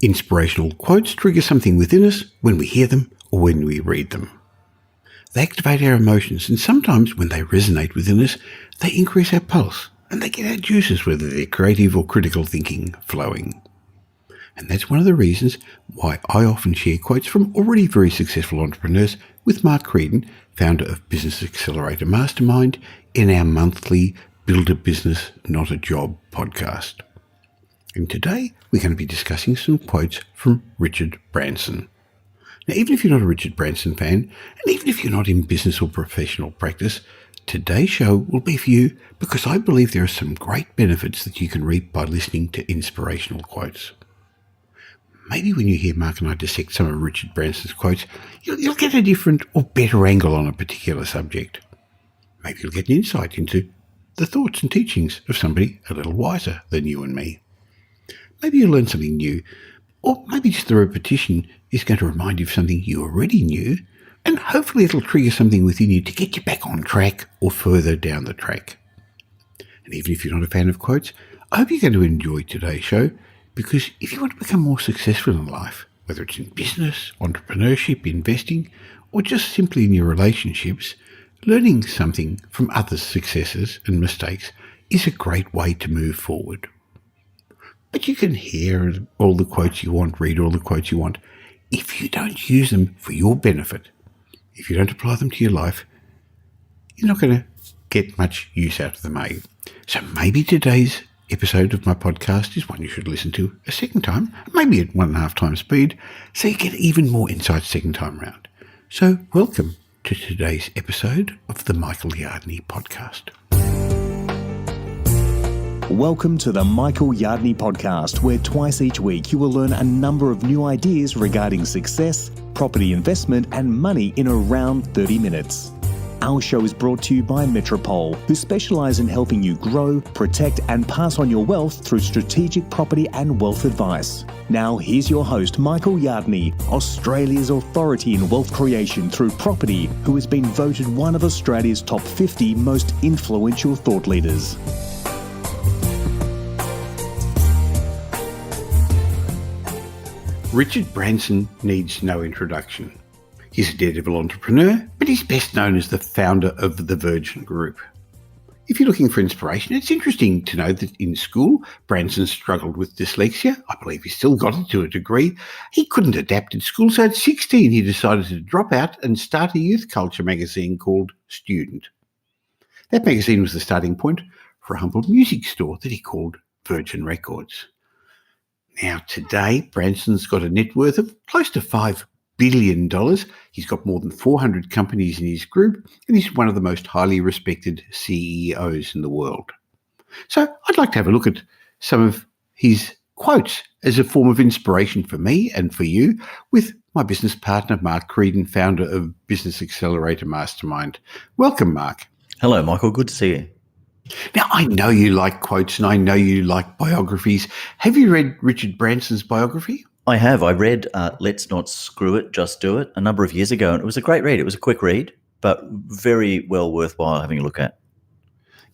Inspirational quotes trigger something within us when we hear them or when we read them. They activate our emotions, and sometimes when they resonate within us, they increase our pulse and they get our juices, whether they're creative or critical thinking, flowing. And that's one of the reasons why I often share quotes from already very successful entrepreneurs with Mark Creedon, founder of Business Accelerator Mastermind, in our monthly Build a Business, Not a Job podcast. And today we're going to be discussing some quotes from Richard Branson. Now, even if you're not a Richard Branson fan, and even if you're not in business or professional practice, today's show will be for you because I believe there are some great benefits that you can reap by listening to inspirational quotes. Maybe when you hear Mark and I dissect some of Richard Branson's quotes, you'll get a different or better angle on a particular subject. Maybe you'll get an insight into the thoughts and teachings of somebody a little wiser than you and me. Maybe you'll learn something new, or maybe just the repetition is going to remind you of something you already knew, and hopefully it'll trigger something within you to get you back on track or further down the track. And even if you're not a fan of quotes, I hope you're going to enjoy today's show, because if you want to become more successful in life, whether it's in business, entrepreneurship, investing, or just simply in your relationships, learning something from others' successes and mistakes is a great way to move forward. But you can hear all the quotes you want, read all the quotes you want. If you don't use them for your benefit, if you don't apply them to your life, you're not going to get much use out of them, eh? So maybe today's episode of my podcast is one you should listen to a second time, maybe at 1.5 times speed, so you get even more insight second time round. So welcome to today's episode of the Michael Yardney podcast. Welcome to the Michael Yardney podcast, where twice each week you will learn a number of new ideas regarding success, property investment, and money in around 30 minutes. Our show is brought to you by Metropole, who specialise in helping you grow, protect, and pass on your wealth through strategic property and wealth advice. Now, here's your host, Michael Yardney, Australia's authority in wealth creation through property, who has been voted one of Australia's top 50 most influential thought leaders. Richard Branson needs no introduction. He's a daredevil entrepreneur, but he's best known as the founder of the Virgin Group. If you're looking for inspiration, it's interesting to know that in school, Branson struggled with dyslexia. I believe he still got it to a degree. He couldn't adapt at school, so at 16 he decided to drop out and start a youth culture magazine called Student. That magazine was the starting point for a humble music store that he called Virgin Records. Now, today, Branson's got a net worth of close to $5 billion. He's got more than 400 companies in his group, and he's one of the most highly respected CEOs in the world. So I'd like to have a look at some of his quotes as a form of inspiration for me and for you with my business partner, Mark Creedon, founder of Business Accelerator Mastermind. Welcome, Mark. Hello, Michael. Good to see you. Now, I know you like quotes and I know you like biographies. Have you read Richard Branson's biography? I have. I read Let's Not Screw It, Just Do It a number of years ago, and it was a great read. It was a quick read, but very well worthwhile having a look at.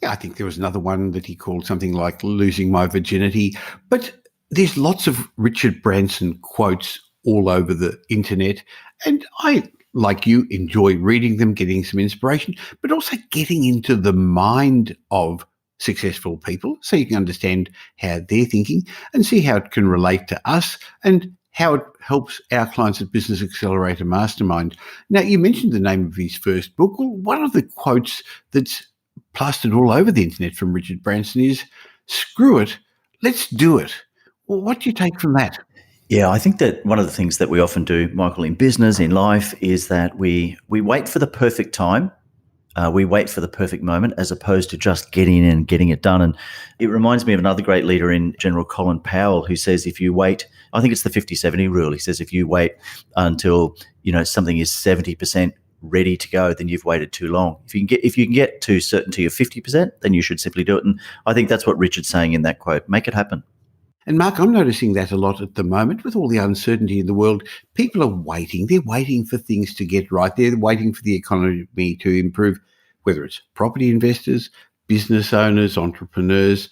Yeah, I think there was another one that he called something like Losing My Virginity. But there's lots of Richard Branson quotes all over the internet, and I, like you, enjoy reading them, getting some inspiration, but also getting into the mind of successful people so you can understand how they're thinking and see how it can relate to us and how it helps our clients at Business Accelerator Mastermind. Now, you mentioned the name of his first book. Well, one of the quotes that's plastered all over the internet from Richard Branson is, "Screw it, let's do it." Well, what do you take from that? Yeah, I think that one of the things that we often do, Michael, in business, in life, is that we wait for the perfect time. We wait for the perfect moment as opposed to just getting in and getting it done. And it reminds me of another great leader in General Colin Powell, who says if you wait, I think it's the 50-70 rule. He says if you wait until something is 70% ready to go, then you've waited too long. If you can get to certainty of 50%, then you should simply do it. And I think that's what Richard's saying in that quote. Make it happen. And Mark, I'm noticing that a lot at the moment with all the uncertainty in the world. People are waiting. They're waiting for things to get right. They're waiting for the economy to improve, whether it's property investors, business owners, entrepreneurs.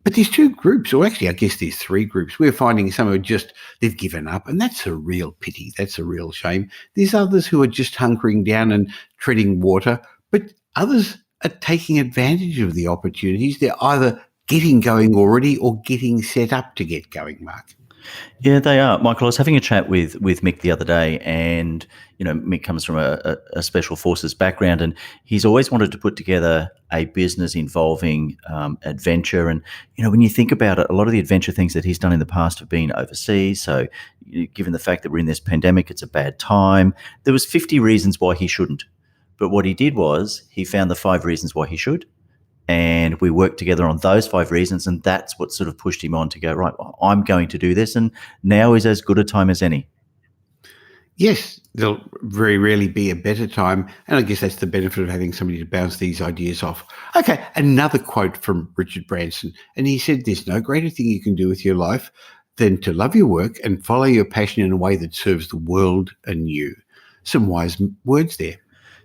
But there's two groups, or actually, I guess there's three groups. We're finding some are just, they've given up, and that's a real pity. That's a real shame. There's others who are just hunkering down and treading water, but others are taking advantage of the opportunities. They're either getting going already or getting set up to get going, Mark. Yeah, they are. Michael, I was having a chat with Mick the other day, and Mick comes from a special forces background, and he's always wanted to put together a business involving adventure. And when you think about it, a lot of the adventure things that he's done in the past have been overseas. So, given the fact that we're in this pandemic, it's a bad time. There was 50 reasons why he shouldn't, but what he did was he found the 5 reasons why he should. And we worked together on those 5 reasons, and that's what sort of pushed him on to go, right, well, I'm going to do this, and now is as good a time as any. Yes, there'll very rarely be a better time, and I guess that's the benefit of having somebody to bounce these ideas off. Okay, another quote from Richard Branson, and he said, "There's no greater thing you can do with your life than to love your work and follow your passion in a way that serves the world and you." Some wise words there.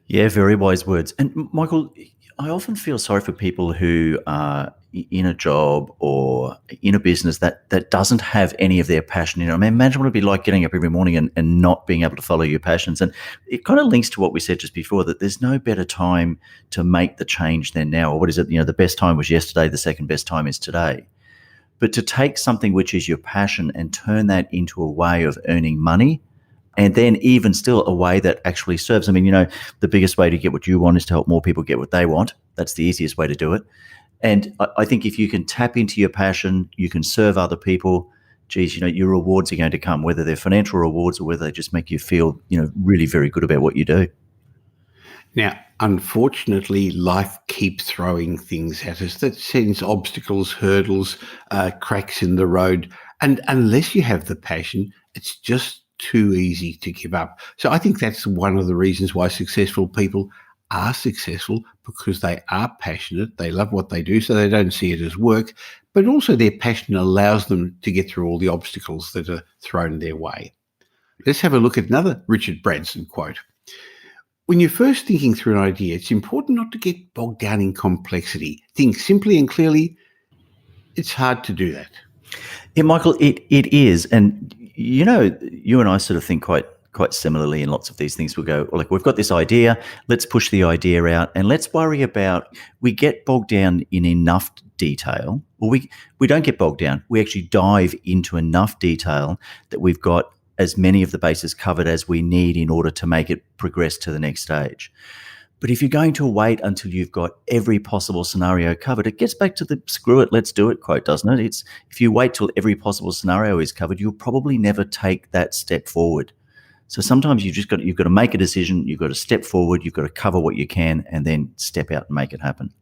Yeah, very wise words. And Michael, I often feel sorry for people who are in a job or in a business that doesn't have any of their passion in it. I mean, imagine what it'd be like getting up every morning and not being able to follow your passions. And it kind of links to what we said just before, that there's no better time to make the change than now. Or what is it? The best time was yesterday, the second best time is today. But to take something which is your passion and turn that into a way of earning money, and then even still a way that actually serves. I mean, the biggest way to get what you want is to help more people get what they want. That's the easiest way to do it. And I think if you can tap into your passion, you can serve other people, geez, your rewards are going to come, whether they're financial rewards or whether they just make you feel, really very good about what you do. Now, unfortunately, life keeps throwing things at us that sends obstacles, hurdles, cracks in the road. And unless you have the passion, it's just too easy to give up. So I think that's one of the reasons why successful people are successful, because they are passionate. They love what they do, so they don't see it as work, but also their passion allows them to get through all the obstacles that are thrown their way. Let's have a look at another Richard Branson quote. "When you're first thinking through an idea, it's important not to get bogged down in complexity. Think simply and clearly." It's hard to do that. Yeah, Michael, it is. And, you and I sort of think quite similarly in lots of these things. We'll go, like, we've got this idea, let's push the idea out, and let's worry about, we get bogged down in enough detail, or we don't get bogged down. We actually dive into enough detail that we've got as many of the bases covered as we need in order to make it progress to the next stage. But if you're going to wait until you've got every possible scenario covered, it gets back to the screw it, let's do it quote, doesn't it? It's, if you wait till every possible scenario is covered, you'll probably never take that step forward. So sometimes you've got to make a decision, you've got to step forward, you've got to cover what you can, and then step out and make it happen.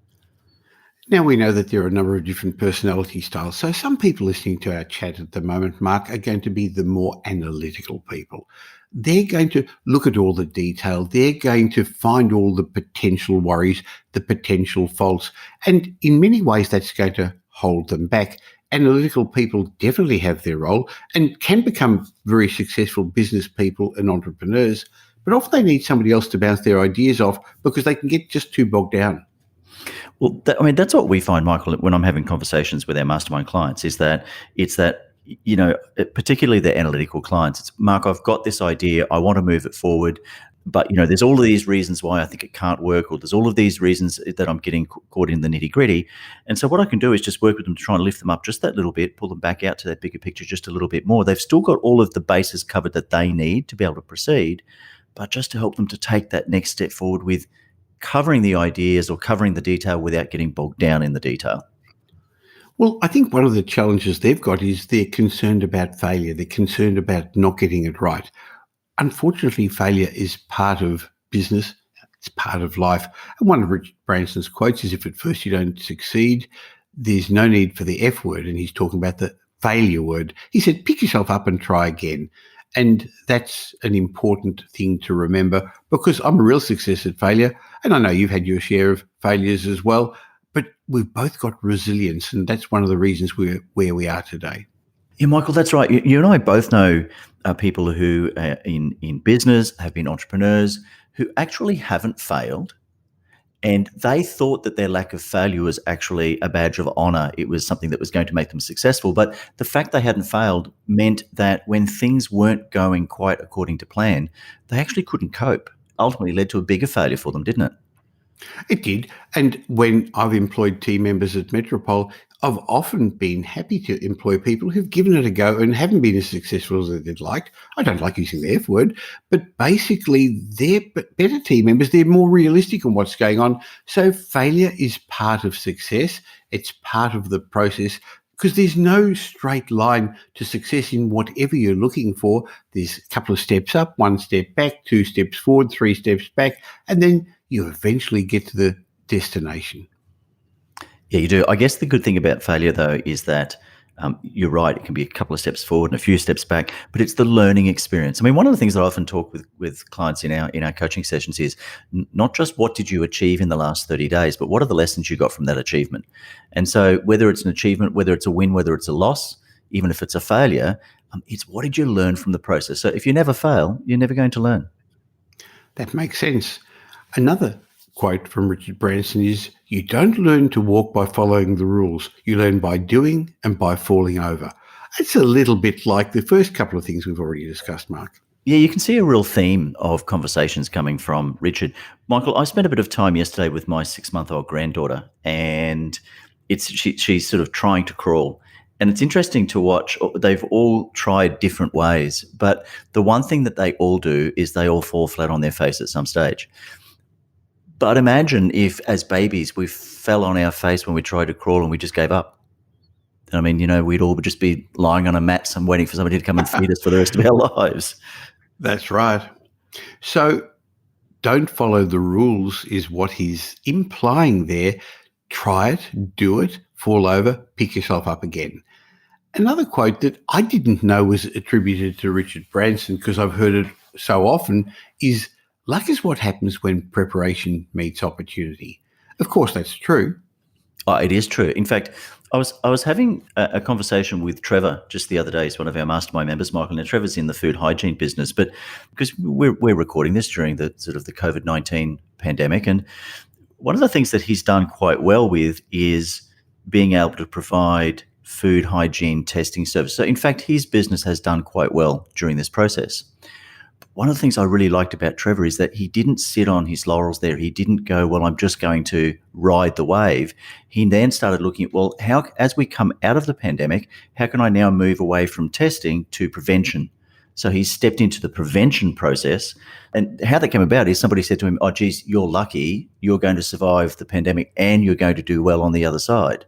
Now, we know that there are a number of different personality styles. So some people listening to our chat at the moment, Mark, are going to be the more analytical people. They're going to look at all the detail. They're going to find all the potential worries, the potential faults. And in many ways, that's going to hold them back. Analytical people definitely have their role and can become very successful business people and entrepreneurs. But often they need somebody else to bounce their ideas off because they can get just too bogged down. Well, that's what we find, Michael, when I'm having conversations with our mastermind clients, is that particularly the analytical clients, it's, Mark, I've got this idea, I want to move it forward, but, there's all of these reasons why I think it can't work, or there's all of these reasons that I'm getting caught in the nitty gritty. And so what I can do is just work with them to try and lift them up just that little bit, pull them back out to that bigger picture just a little bit more. They've still got all of the bases covered that they need to be able to proceed, but just to help them to take that next step forward with covering the ideas or covering the detail without getting bogged down in the detail. Well, I think one of the challenges they've got is they're concerned about failure. They're concerned about not getting it right. Unfortunately, failure is part of business. It's part of life. And one of Richard Branson's quotes is, if at first you don't succeed, there's no need for the F word. And he's talking about the failure word. He said, pick yourself up and try again. And that's an important thing to remember, because I'm a real success at failure. And I know you've had your share of failures as well. But we've both got resilience, and that's one of the reasons we're where we are today. Yeah, Michael, that's right. You and I both know people who in business have been entrepreneurs who actually haven't failed, And they thought that their lack of failure was actually a badge of honor. It was something that was going to make them successful. But the fact they hadn't failed meant that when things weren't going quite according to plan, they actually couldn't cope. Ultimately led to a bigger failure for them, didn't it? It did. And when I've employed team members at Metropole, I've often been happy to employ people who've given it a go and haven't been as successful as they'd liked. I don't like using the F word, but basically they're better team members. They're more realistic on what's going on. So failure is part of success. It's part of the process because there's no straight line to success in whatever you're looking for. There's a couple of steps up, one step back, 2 steps forward, 3 steps back, and then you eventually get to the destination. Yeah, you do. I guess the good thing about failure, though, is that you're right. It can be a couple of steps forward and a few steps back, but it's the learning experience. I mean, one of the things that I often talk with clients in our coaching sessions is not just what did you achieve in the last 30 days, but what are the lessons you got from that achievement? And so whether it's an achievement, whether it's a win, whether it's a loss, even if it's a failure, it's what did you learn from the process? So if you never fail, you're never going to learn. That makes sense. Another quote from Richard Branson is, "You don't learn to walk by following the rules. You learn by doing and by falling over." It's a little bit like the first couple of things we've already discussed, Mark. Yeah, you can see a real theme of conversations coming from Richard. Michael, I spent a bit of time yesterday with my 6-month-old granddaughter, and she's sort of trying to crawl. And it's interesting to watch. They've all tried different ways, but the one thing that they all do is they all fall flat on their face at some stage. But imagine if, as babies, we fell on our face when we tried to crawl and we just gave up. I mean, we'd all just be lying on a mat and waiting for somebody to come and feed us for the rest of our lives. That's right. So don't follow the rules is what he's implying there. Try it, do it, fall over, pick yourself up again. Another quote that I didn't know was attributed to Richard Branson because I've heard it so often is, "Luck is what happens when preparation meets opportunity." Of course, that's true. Oh, it is true. In fact, I was having a conversation with Trevor just the other day. He's one of our mastermind members, Michael. Now, Trevor's in the food hygiene business, but because we're recording this during the sort of the COVID-19 pandemic, and one of the things that he's done quite well with is being able to provide food hygiene testing service. So, in fact, his business has done quite well during this process. One of the things I really liked about Trevor is that he didn't sit on his laurels there. He didn't go, well, I'm just going to ride the wave. He then started looking at, well, how, as we come out of the pandemic, how can I now move away from testing to prevention? So he stepped into the prevention process. And how that came about is somebody said to him, oh, geez, you're lucky. You're going to survive the pandemic and you're going to do well on the other side.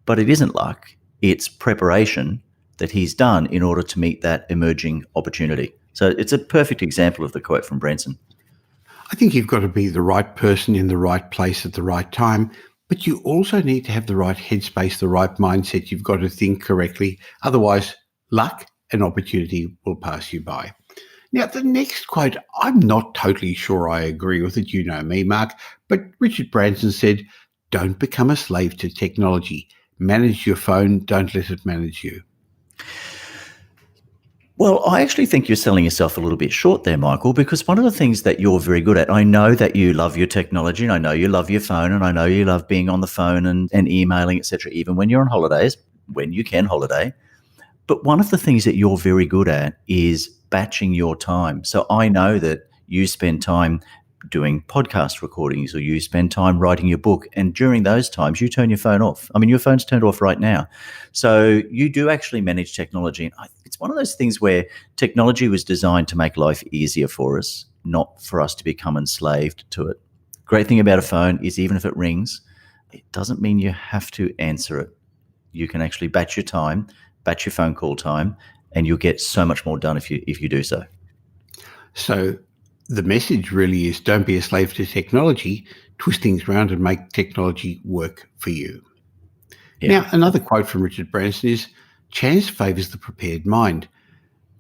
But it isn't luck. It's preparation that he's done in order to meet that emerging opportunity. So it's a perfect example of the quote from Branson. I think you've got to be the right person in the right place at the right time, but you also need to have the right headspace, the right mindset. You've got to think correctly. Otherwise, luck and opportunity will pass you by. Now, the next quote, I'm not totally sure I agree with it. You know me, Mark, but Richard Branson said, "Don't become a slave to technology. Manage your phone. Don't let it manage you." Well, I actually think you're selling yourself a little bit short there, Michael, because one of the things that you're very good at, I know that you love your technology, and I know you love your phone, and I know you love being on the phone and emailing, etc., even when you're on holidays, when you can holiday. But one of the things that you're very good at is batching your time. So I know that you spend time doing podcast recordings or you spend time writing your book. And during those times, you turn your phone off. I mean, your phone's turned off right now. So you do actually manage technology. And it's one of those things where technology was designed to make life easier for us, not for us to become enslaved to it. Great thing about a phone is even if it rings, it doesn't mean you have to answer it. You can actually batch your time, batch your phone call time, and you'll get so much more done if you do so. So the message really is don't be a slave to technology, twist things around and make technology work for you. Yeah. Now, another quote from Richard Branson is, "Chance favours the prepared mind.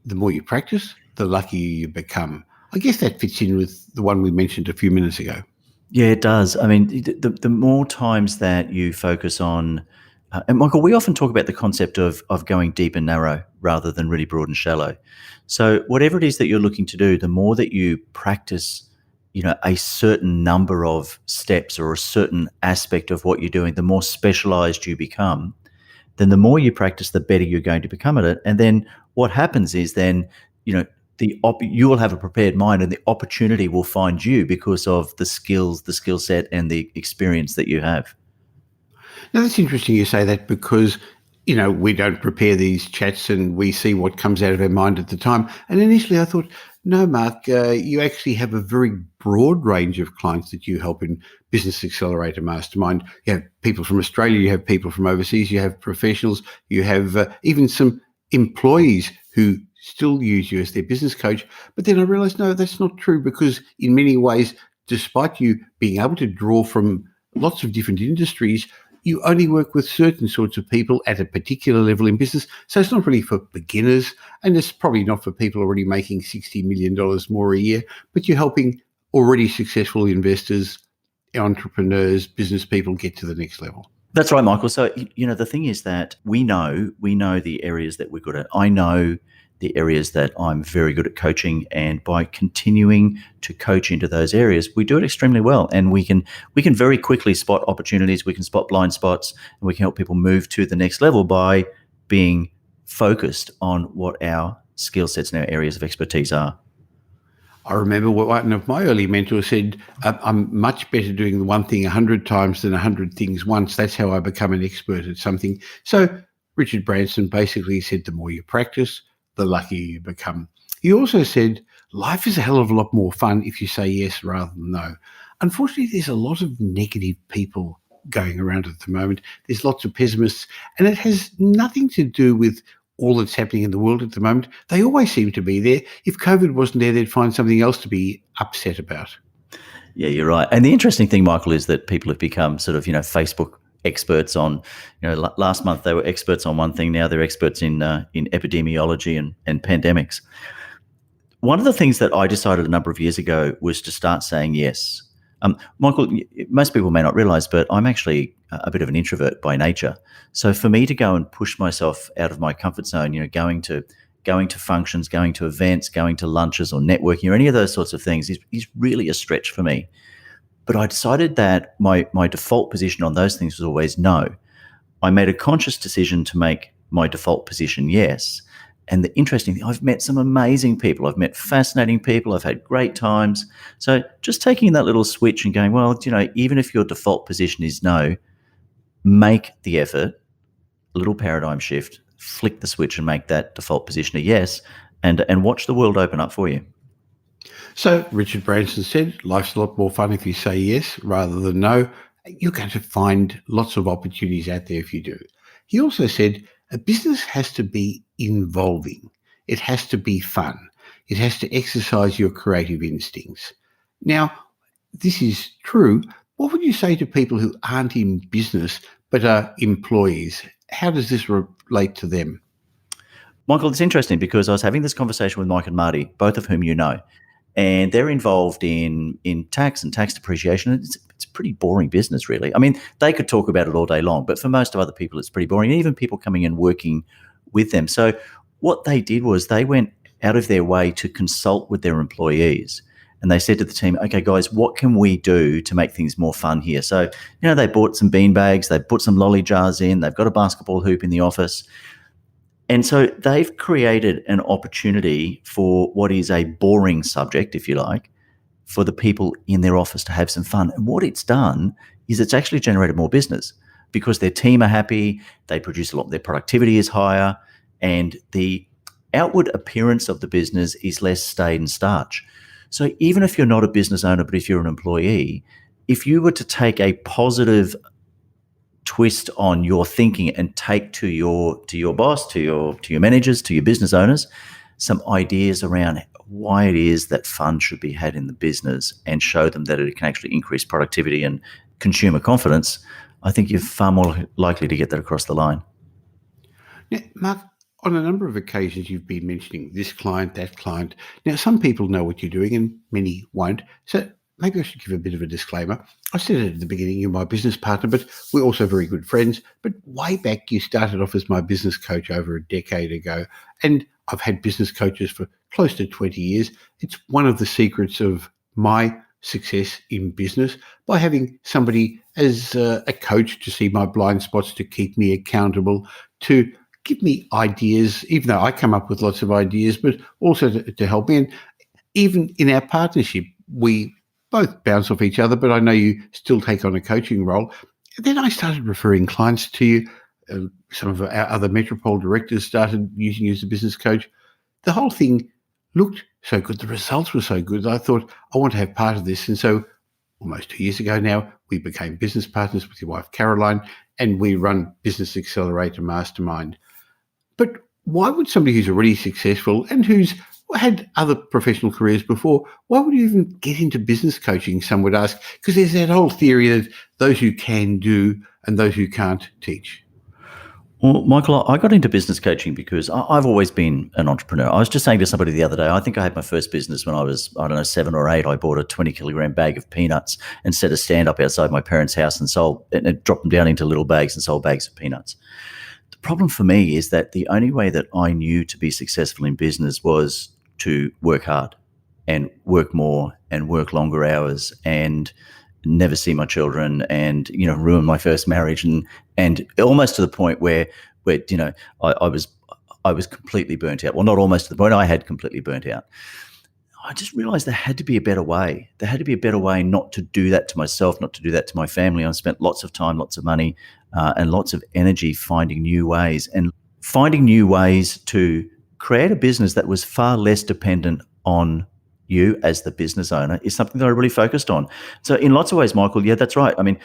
The more you practice, the luckier you become." I guess that fits in with the one we mentioned a few minutes ago. Yeah, it does. I mean, the more times that you focus on, and Michael, we often talk about the concept of going deep and narrow rather than really broad and shallow. So whatever it is that you're looking to do, the more that you practice, a certain number of steps or a certain aspect of what you're doing, the more specialized you become, then the more you practice, the better you're going to become at it. And then what happens is then, you will have a prepared mind, and the opportunity will find you because of the skills, the skill set, and the experience that you have. Now, that's interesting you say that because, we don't prepare these chats and we see what comes out of our mind at the time. And initially I thought, no, Mark, you actually have a very broad range of clients that you help in Business Accelerator Mastermind. You have people from Australia, you have people from overseas, you have professionals, you have even some employees who still use you as their business coach. But then I realized, no, that's not true, because in many ways, despite you being able to draw from lots of different industries, you only work with certain sorts of people at a particular level in business. So it's not really for beginners, and it's probably not for people already making $60 million more a year, but you're helping already successful investors, entrepreneurs, business people get to the next level. That's right, Michael. So, the thing is that we know the areas that we're good at. I know the areas that I'm very good at coaching, and by continuing to coach into those areas, we do it extremely well. And we can very quickly spot opportunities, we can spot blind spots, and we can help people move to the next level by being focused on what our skill sets and our areas of expertise are. I remember what one of my early mentors said, I'm much better doing the one thing 100 times than 100 things once. That's how I become an expert at something. So Richard Branson basically said, the more you practice, the luckier you become. He also said, life is a hell of a lot more fun if you say yes rather than no. Unfortunately, there's a lot of negative people going around at the moment. There's lots of pessimists, and it has nothing to do with all that's happening in the world at the moment. They always seem to be there. If COVID wasn't there, they'd find something else to be upset about. Yeah, you're right. And the interesting thing, Michael, is that people have become sort of, Facebook experts on, last month they were experts on one thing. Now they're experts in epidemiology and pandemics. One of the things that I decided a number of years ago was to start saying yes. Michael, most people may not realize, but I'm actually a bit of an introvert by nature. So for me to go and push myself out of my comfort zone, going to functions, going to events, going to lunches or networking or any of those sorts of things is really a stretch for me. But I decided that my default position on those things was always no. I made a conscious decision to make my default position yes. And the interesting thing, I've met some amazing people. I've met fascinating people. I've had great times. So just taking that little switch and going, well, even if your default position is no, make the effort, a little paradigm shift, flick the switch and make that default position a yes, and watch the world open up for you. So Richard Branson said, life's a lot more fun if you say yes rather than no. You're going to find lots of opportunities out there if you do. He also said, a business has to be involving. It has to be fun. It has to exercise your creative instincts. Now, this is true. What would you say to people who aren't in business but are employees? How does this relate to them? Michael, it's interesting because I was having this conversation with Mike and Marty, both of whom you know, and they're involved in tax and tax depreciation. It's a pretty boring business, really. I mean, they could talk about it all day long, but for most of other people, it's pretty boring, and even people coming and working with them. So what they did was they went out of their way to consult with their employees, and they said to the team, okay, guys, what can we do to make things more fun here? So, they bought some bean bags, they put some lolly jars in, they've got a basketball hoop in the office. And so they've created an opportunity for what is a boring subject, if you like, for the people in their office to have some fun. And what it's done is it's actually generated more business because their team are happy, they produce a lot, their productivity is higher, and the outward appearance of the business is less staid and starch. So even if you're not a business owner, but if you're an employee, if you were to take a positive twist on your thinking and take to your boss, to your managers, to your business owners, some ideas around why it is that fun should be had in the business, and show them that it can actually increase productivity and consumer confidence, I think you're far more likely to get that across the line. Now, Mark, on a number of occasions you've been mentioning this client, that client. Now, some people know what you're doing and many won't. So maybe I should give a bit of a disclaimer. I said it at the beginning, you're my business partner, but we're also very good friends. But way back, you started off as my business coach over a decade ago. And I've had business coaches for close to 20 years. It's one of the secrets of my success in business by having somebody as a coach to see my blind spots, to keep me accountable, to give me ideas, even though I come up with lots of ideas, but also to help me. And even in our partnership, we both bounce off each other, but I know you still take on a coaching role. And then I started referring clients to you. Some of our other Metropole directors started using you as a business coach. The whole thing looked so good. The results were so good. I thought, I want to have part of this. And so almost 2 years ago now, we became business partners with your wife, Caroline, and we run Business Accelerator Mastermind. But why would somebody who's already successful and who's had other professional careers before, why would you even get into business coaching, some would ask? Because there's that whole theory that those who can do and those who can't teach. Well, Michael, I got into business coaching because I've always been an entrepreneur. I was just saying to somebody the other day, I think I had my first business when I was, 7 or 8. I bought a 20-kilogram bag of peanuts and set a stand up outside my parents' house and dropped them down into little bags and sold bags of peanuts. The problem for me is that the only way that I knew to be successful in business was to work hard and work more and work longer hours and never see my children and, ruin my first marriage and almost to the point where I was completely burnt out. Well, not almost to the point, I had completely burnt out. I just realized there had to be a better way. There had to be a better way not to do that to myself, not to do that to my family. I spent lots of time, lots of money, and lots of energy finding new ways to create a business that was far less dependent on you as the business owner is something that I really focused on. So in lots of ways, Michael, yeah, that's right. I mean,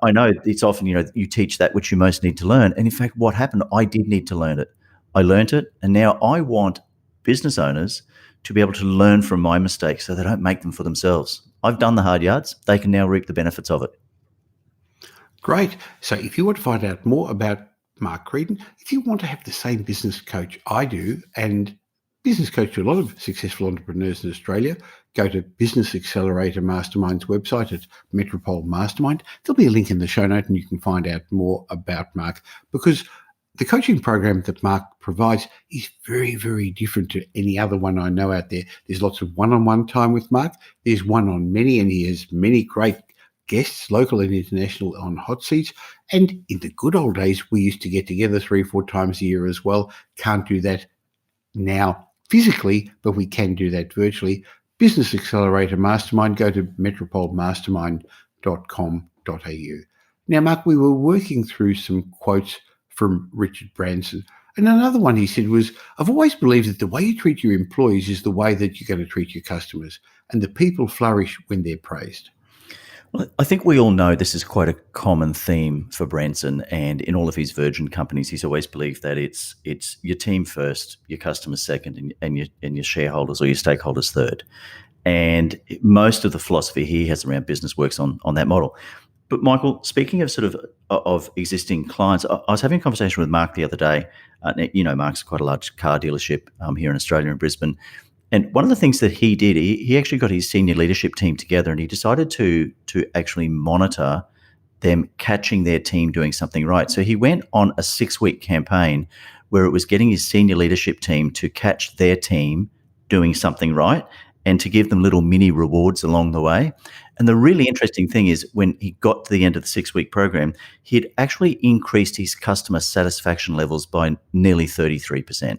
I know it's often, you teach that which you most need to learn. And in fact, what happened, I did need to learn it. I learned it. And now I want business owners to be able to learn from my mistakes so they don't make them for themselves. I've done the hard yards. They can now reap the benefits of it. Great. So if you want to find out more about Mark Creedon, if you want to have the same business coach I do and business coach to a lot of successful entrepreneurs in Australia, go to Business Accelerator Mastermind's website at Metropole Mastermind. There'll be a link in the show note and you can find out more about Mark, because the coaching program that Mark provides is very, very different to any other one I know out there. There's lots of one-on-one time with Mark. There's one-on-many, and he has many great guests, local and international, on hot seats. And in the good old days, we used to get together 3 or 4 times a year as well. Can't do that now physically, but we can do that virtually. Business Accelerator Mastermind, go to metropolemastermind.com.au. Now, Mark, we were working through some quotes from Richard Branson. And another one he said was, I've always believed that the way you treat your employees is the way that you're going to treat your customers, and the people flourish when they're praised. Well, I think we all know this is quite a common theme for Branson, and in all of his Virgin companies, he's always believed that it's your team first, your customers second, and your shareholders or your stakeholders third. And most of the philosophy he has around business works on that model. But Michael, speaking of sort of existing clients, I was having a conversation with Mark the other day. Mark's quite a large car dealership here in Australia, in Brisbane. And one of the things that he did, he actually got his senior leadership team together, and he decided to actually monitor them catching their team doing something right. So he went on a 6-week campaign where it was getting his senior leadership team to catch their team doing something right and to give them little mini rewards along the way. And the really interesting thing is when he got to the end of the 6-week program, he'd actually increased his customer satisfaction levels by nearly 33%.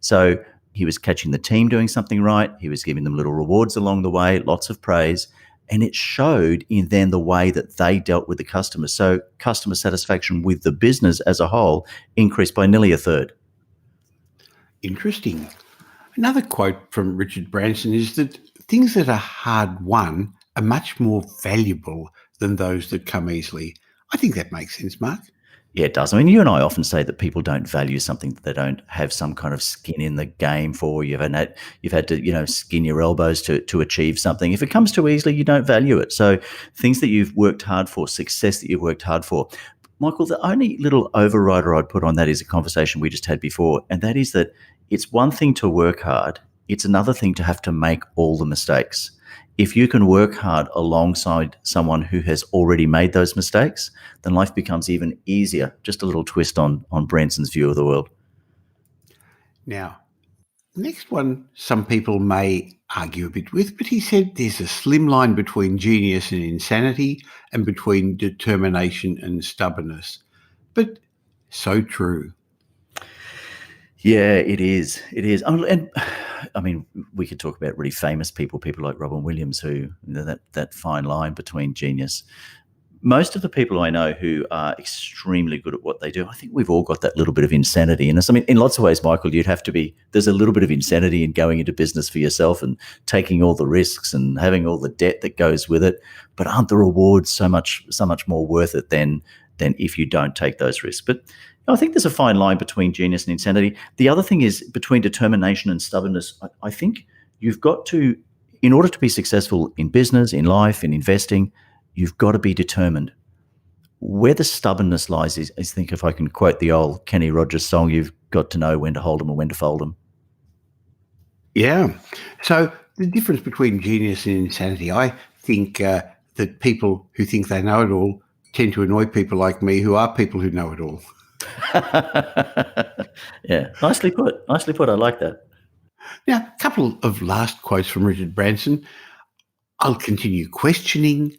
So he was catching the team doing something right. He was giving them little rewards along the way, lots of praise. And it showed in then the way that they dealt with the customers. So customer satisfaction with the business as a whole increased by nearly 1/3. Interesting. Another quote from Richard Branson is that things that are hard won are much more valuable than those that come easily. I think that makes sense, Mark. Yeah, it does. I mean, you and I often say that people don't value something that they don't have some kind of skin in the game for. You've had to, skin your elbows to achieve something. If it comes too easily, you don't value it. So things that you've worked hard for, success that you've worked hard for. Michael, the only little overrider I'd put on that is a conversation we just had before, and that is that it's one thing to work hard. It's another thing to have to make all the mistakes. If you can work hard alongside someone who has already made those mistakes, then life becomes even easier. Just a little twist on Branson's view of the world. Now, The next one, some people may argue a bit with, but he said there's a slim line between genius and insanity and between determination and stubbornness. But so true. Yeah, it is. It is. And I mean, we could talk about really famous people like Robin Williams, who that fine line between genius. Most of the people I know who are extremely good at what they do, I think we've all got that little bit of insanity in us. I mean, in lots of ways, Michael, there's a little bit of insanity in going into business for yourself and taking all the risks and having all the debt that goes with it. But aren't the rewards so much more worth it than if you don't take those risks? But I think there's a fine line between genius and insanity. The other thing is between determination and stubbornness. I think you've got to, in order to be successful in business, in life, in investing, you've got to be determined. Where the stubbornness lies is, I think, if I can quote the old Kenny Rogers song, you've got to know when to hold them and when to fold them. Yeah. So the difference between genius and insanity, I think that people who think they know it all tend to annoy people like me who are people who know it all. Yeah, nicely put. Nicely put. I like that. Now, a couple of last quotes from Richard Branson. I'll continue questioning.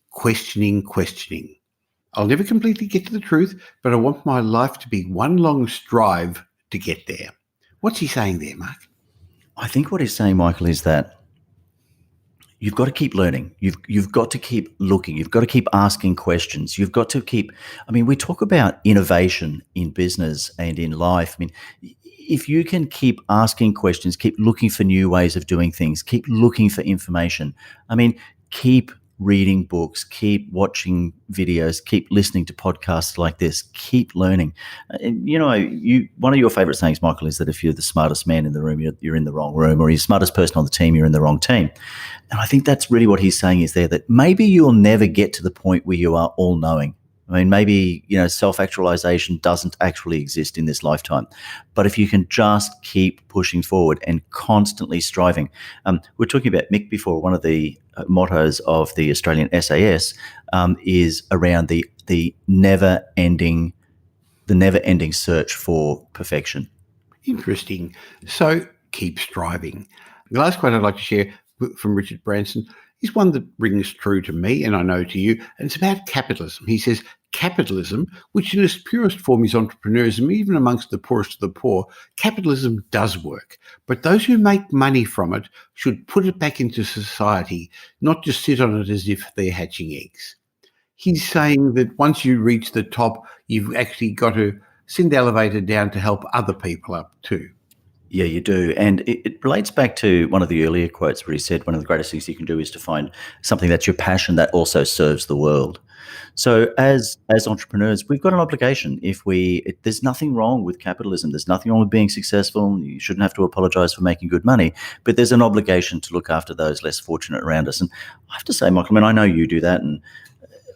I'll never completely get to the truth, but I want my life to be one long strive to get there. What's he saying there, Mark? I think what he's saying, Michael, is that you've got to keep learning. You've got to keep looking. You've got to keep asking questions. You've got to keep, we talk about innovation in business and in life. If you can keep asking questions, keep looking for new ways of doing things, keep looking for information. Keep reading books, keep watching videos, keep listening to podcasts like this, keep learning. One of your favorite sayings, Michael, is that if you're the smartest man in the room, you're in the wrong room, or you're the smartest person on the team, you're in the wrong team. And I think that's really what he's saying is there, that maybe you'll never get to the point where you are all-knowing. Maybe, self-actualization doesn't actually exist in this lifetime. But if you can just keep pushing forward and constantly striving. We're talking about Mick before. One of the mottos of the Australian SAS is around the never-ending search for perfection. Interesting. So keep striving. The last quote I'd like to share from Richard Branson is one that rings true to me, and I know to you, and it's about capitalism. He says, capitalism, which in its purest form is entrepreneurism, even amongst the poorest of the poor, capitalism does work. But those who make money from it should put it back into society, not just sit on it as if they're hatching eggs. He's saying that once you reach the top, you've actually got to send the elevator down to help other people up too. Yeah, you do. And it relates back to one of the earlier quotes where he said one of the greatest things you can do is to find something that's your passion that also serves the world. So as entrepreneurs, we've got an obligation. There's nothing wrong with capitalism. There's nothing wrong with being successful. You shouldn't have to apologize for making good money, but there's an obligation to look after those less fortunate around us. And I have to say, Michael, I know you do that. And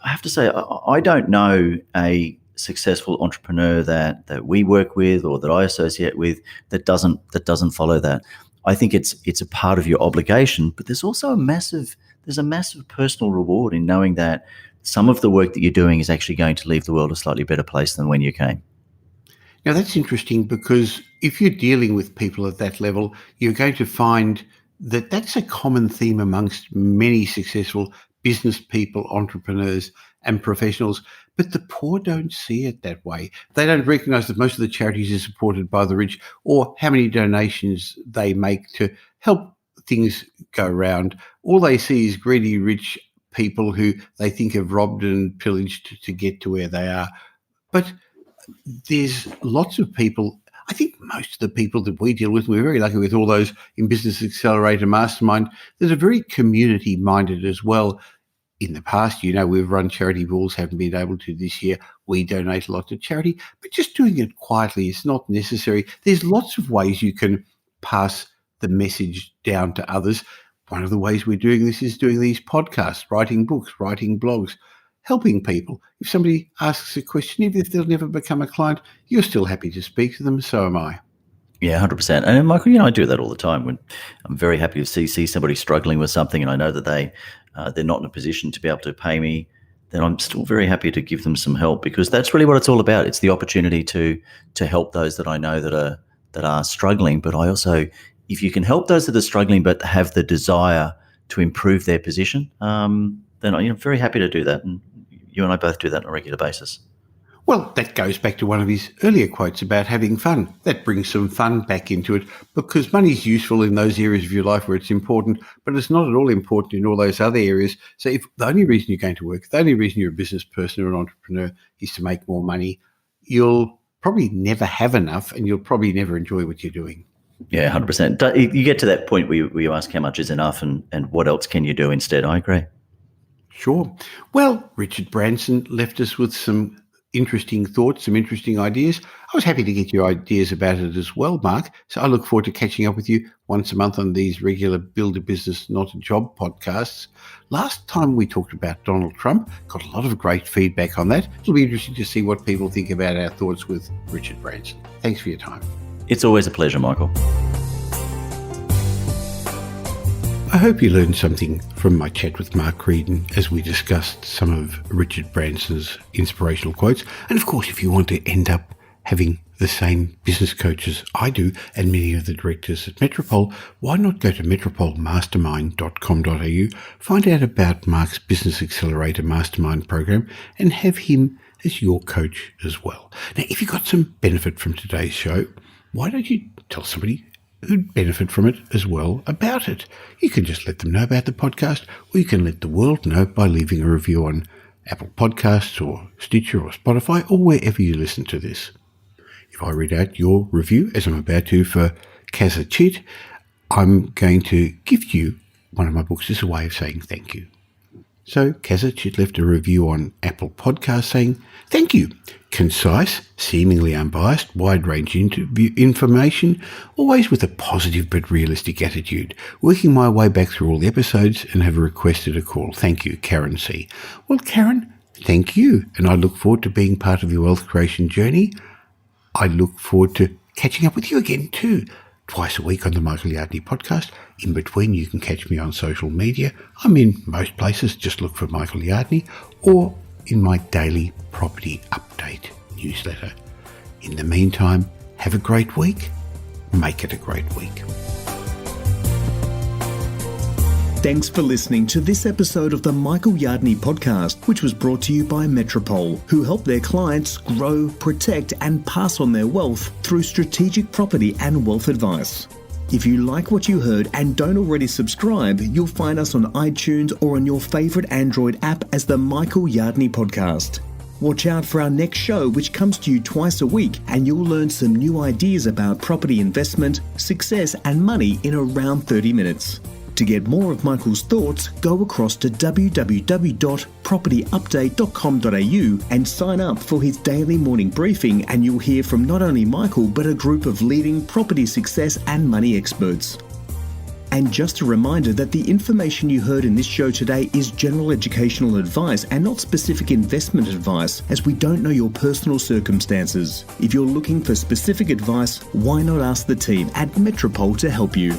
I have to say, I don't know a successful entrepreneur that we work with or that I associate with that doesn't follow that. I think it's a part of your obligation, but there's also a massive personal reward in knowing that some of the work that you're doing is actually going to leave the world a slightly better place than when you came. Now that's interesting, because if you're dealing with people at that level, you're going to find that that's a common theme amongst many successful business people, entrepreneurs and professionals. But the poor don't see it that way. They don't recognize that most of the charities are supported by the rich, or how many donations they make to help things go round. All they see is greedy rich people who they think have robbed and pillaged to get to where they are. But there's lots of people, I think most of the people that we deal with, we're very lucky with all those in Business Accelerator Mastermind, that are very community-minded as well. In the past, we've run charity balls, haven't been able to this year. We donate a lot to charity, but just doing it quietly is not necessary. There's lots of ways you can pass the message down to others. One of the ways we're doing this is doing these podcasts, writing books, writing blogs, helping people. If somebody asks a question, even if they'll never become a client, you're still happy to speak to them. So am I. Yeah, 100%. And Michael, I do that all the time. When I'm very happy to see somebody struggling with something, and I know that they're not in a position to be able to pay me, then I'm still very happy to give them some help, because that's really what it's all about. It's the opportunity to help those that I know that are struggling. But I also, if you can help those that are struggling but have the desire to improve their position, then I'm very happy to do that. And you and I both do that on a regular basis. Well, that goes back to one of his earlier quotes about having fun. That brings some fun back into it, because money is useful in those areas of your life where it's important, but it's not at all important in all those other areas. So if the only reason you're going to work, the only reason you're a business person or an entrepreneur is to make more money, you'll probably never have enough, and you'll probably never enjoy what you're doing. Yeah, 100%. You get to that point where you ask how much is enough and what else can you do instead. I agree. Sure. Well, Richard Branson left us with some interesting thoughts, some interesting ideas. I was happy to get your ideas about it as well, Mark. So I look forward to catching up with you once a month on these regular Build a Business, Not a Job podcasts. Last time we talked about Donald Trump, got a lot of great feedback on that. It'll be interesting to see what people think about our thoughts with Richard Branson. Thanks for your time. It's always a pleasure, Michael. I hope you learned something from my chat with Mark Creedon as we discussed some of Richard Branson's inspirational quotes. And of course, if you want to end up having the same business coaches I do and many of the directors at Metropole, why not go to metropolemastermind.com.au, find out about Mark's Business Accelerator Mastermind program, and have him as your coach as well. Now, if you got some benefit from today's show, why don't you tell somebody who'd benefit from it as well about it? You can just let them know about the podcast, or you can let the world know by leaving a review on Apple Podcasts or Stitcher or Spotify or wherever you listen to this. If I read out your review, as I'm about to for Kaza Chit, I'm going to gift you one of my books as a way of saying thank you. So Kaza Chit left a review on Apple Podcasts saying, "Thank you. Concise, seemingly unbiased, wide-range information, always with a positive but realistic attitude. Working my way back through all the episodes and have requested a call. Thank you, Karen C." Well, Karen, thank you. And I look forward to being part of your wealth creation journey. I look forward to catching up with you again too. Twice a week on the Michael Yardney podcast. In between, you can catch me on social media. I'm in most places. Just look for Michael Yardney, or in my daily property update newsletter. In the meantime, have a great week. Make it a great week. Thanks for listening to this episode of the Michael Yardney podcast, which was brought to you by Metropole, who help their clients grow, protect, and pass on their wealth through strategic property and wealth advice. If you like what you heard and don't already subscribe, you'll find us on iTunes or on your favorite Android app as the Michael Yardney podcast. Watch out for our next show, which comes to you twice a week, and you'll learn some new ideas about property investment, success, and money in around 30 minutes. To get more of Michael's thoughts, go across to www.propertyupdate.com.au and sign up for his daily morning briefing, and you'll hear from not only Michael but a group of leading property success and money experts. And just a reminder that the information you heard in this show today is general educational advice and not specific investment advice, as we don't know your personal circumstances. If you're looking for specific advice, why not ask the team at Metropole to help you?